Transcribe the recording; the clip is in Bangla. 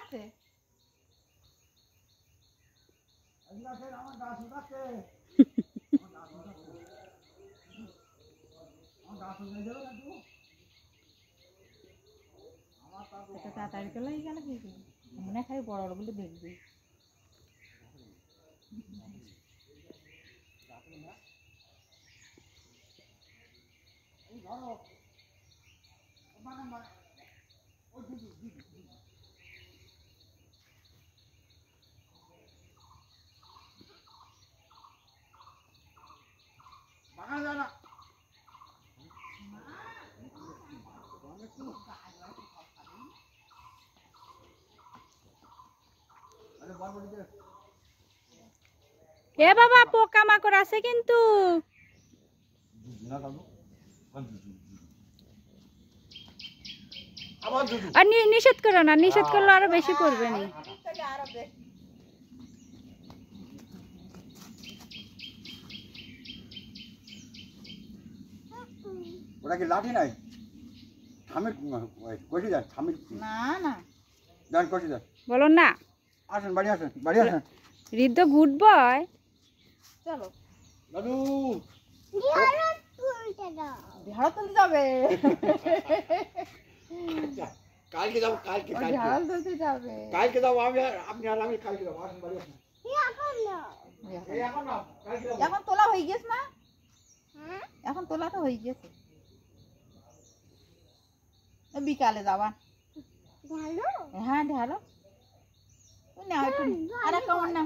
আছে তাড়াতাড়ি চলে গেল কি মনে খাই বড় বড় বলে দেখবি এ বাবা পোকামাকড় আছে কিন্তু আর নিষেধ করো না, নিষেধ করলে আরো বেশি করবে না। ওটা কি লাঠি নাই থামির কষি যান থামির না না যান কষি যান বলো না আসেন বাড়ি আসেন বাড়ি আসেন রিদ্ধ গুড বয় চলো দাদু ঝাড়া তুলতে যাবে কালকে যাবো কালকে ঝাড়া তুলতে যাবে কালকে যাবো আমি আপনি আর আমি কালকে যাবো আসেন বাড়ি আসেন এখন তোলা হয়ে গেছে না এখন তোলা তো হয়ে গেছে বিকালে যাবা হ্যাঁ ঢালো না আর কেমন না